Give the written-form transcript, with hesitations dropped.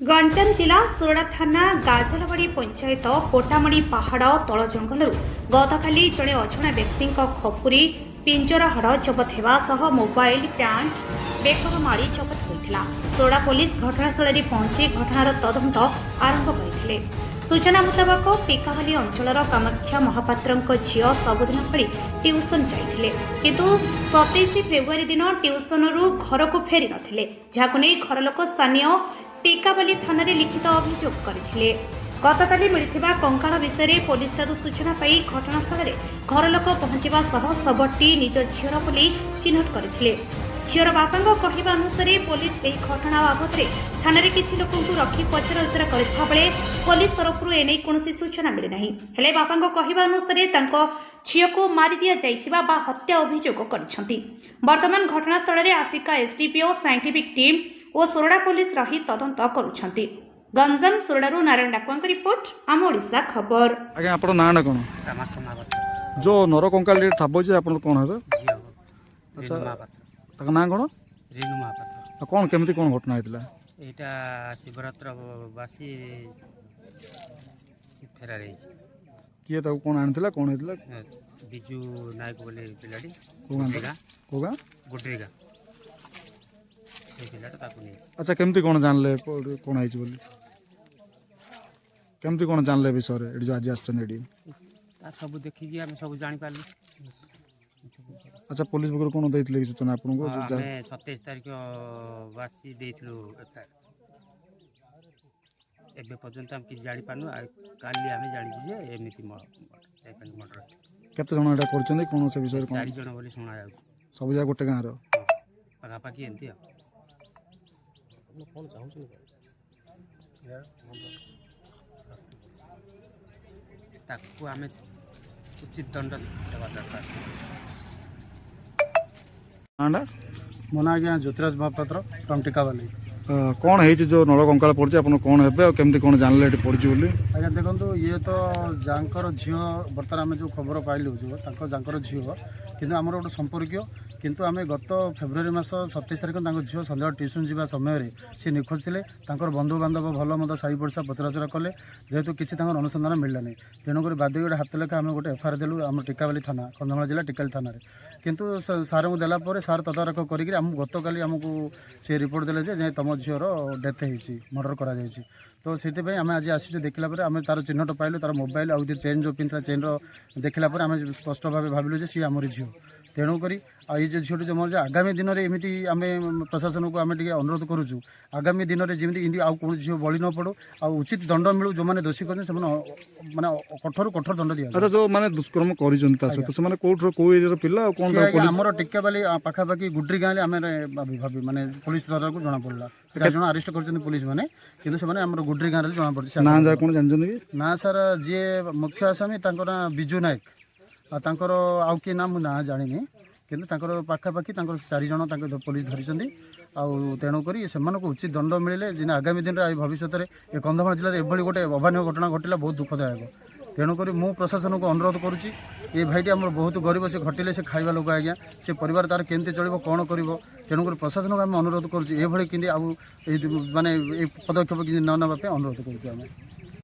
गंजाम जिला सोरडा थाना गाजलबाड़ी पंचायत कोटामड़ी पहाड़ तल जंगल गतकाली जड़े अजणा व्यक्ति खपुरी पिंजरा हाड़ जबत होगा मोबाइल पैंट बेकर माड़ी जबत होता। सोरडा पुलिस घटनास्थल में पहुंची घटनार तदंत आरंभ करते। सूचना मुताबक टिकावाली अंचल कामाख्या महापात्र झील सबुदिन भली ट्यूशन जाइए किंतु 27 फेब्रुआरी दिन ट्यूशन घर को फेरी नथिले, जहां नहीं घर लोक स्थानीय टिकावाली थाना लिखित अभियोग करथिले। गतकाली मिलिथिबा कंकाल विषय पुलिस ठारू सूचना पाई घटनास्थल में घर लोक पहुंचवा सह शवटी निज झीर बोली चिन्हट करथिले। झीर बापांग कहवा अनुसार पुलिस यह घटना बाबद थाना किसी लोक रखी पचराउचरा करथिबा बेले पुलिस तरफ एने कौन सूचना मिलना हेले बापांग कहवा अनुसार झील को मारी दिया जाइथिबा बा हत्या अभियोग करछंती। वर्तमान घटनास्थल में आसिका एसडीपीओ साइंटिफिक टीम और सोरडा पुलिस रही तदंत करुछंती। गंजाम सोरडारू नारायण डाकुआ रिपोर्ट आम ओडिशा खबर। आज्ञा आपन नाना कोन जो नर कंकाल ठाबो जे आपन कोन हेबे? अच्छा तक ना कोन? रेणु महापात्र। कोन केमती कोन घटना हेतला? एटा शिवरात्र बासी फेरा रही किए ताऊ कोन आनथिला कोन हेतला? बिजू नायक बोले पिलाडी कोगा गुड्रेगा पिलाटा ताकू नहीं। अच्छा केमती कोन जानले कोन आइछ बोली? केमती कोन जानले विषय रे एडी जो आज आछन एडी? ता सब देखि कि हम सब जानि पाली। अच्छा पुलिस बगर कोन दैतले सूचना आपन को? हमें 27 तारिख बासी देइथलु एबे पर्यंत हम कि जानि पानु काली हमें जानि जे एमिति मर्डर केते जण एटा करछन कोन से विषय कोन? 4 जण बोली सुना जाउ। सब जा गोटे गां रो पाका पाकी एंती कौन चाहूँ ताकू आम उचित दंड देवा दरकार। आंडा मो ना आज्ञा ज्योतिराज महापात्र फ्रॉम टिकावाली। कौन है जो नर कंकाल पड़ी आप कौन है केमती कौन जानले पड़ी बोली? आज्ञा देखो ये तो जांकर झील बर्तमान आम जो खबर पाइलु जो जांकर झील किंतु आमर गोटे संपर्क किंतु आम गत फेब्रुआरी मास 27 तारिख झील सन्ध्या ट्यूशन जावा समय सी निखोज थे। बंधु बांधव भल मत साई पड़सा पचराचरा कले जेहेतु किसी अनुसंधान मिलला नहीं तेणुक बाध्य गोटे हाथ लेखा आम गोटे एफआईआर देलु आम टिकावाली थाना कंधमाल जिला टिकाली थाना किंतु सार को देला सार तदारख करी गत काली आमको सी रिपोर्ट देले जे तुम झीर डेथ होती मर्डर करा तो से आम आज आसी देखला आम तार चिन्हट पाइलु तार मोबाइल आउ चेन जो पिंधला चेन देखला आम स्पष्ट भाव भाविलु जे सी आमरी झील तेणुक ये झील जो मोर आगामी दिन में एमती आम प्रशासन को आम अनुरोध करुचु आगामी दिन में जमी आउ कौन झील बड़ी न पड़ू आ उचित दंड मिलू जो मैंने दोषी कर माने कठोर कठोर दंड दिया। अच्छा जो माने दुष्कर्म पिला आमर टिकावाली पाखापाखि गुड्री गाँव आम भाभी माने पुलिस द्वारा को जना पड़ा 4 जन अरेस्ट कर पुलिस मैंने किंतु से गुड्री गाँव जना पड़ी ना कौन जानते ना सर जी मुख्य आसामी ना बिजू नायक आउ कि ना मुझे ना जानी किंतु पाखापाखि 4 जन पुलिस धरी तेणुक से उचित दंड मिले आगामी दिन में भविष्य में कंधमाल जिले में गोटे अभावन घटना घटला बहुत दुखदायक। तेणुक मु प्रशासन को अनुरोध करुच्ची ये भाईटी आम बहुत गरीब से घटिले से खाइबा लोक आज्ञा से परिवार तार केमती चलो कौन कर तेणुक प्रशासन को आम अनुरोध करुच्ची ये किंतु आउ माने पदक्षेप कि न नापे अनुरोध करुँ।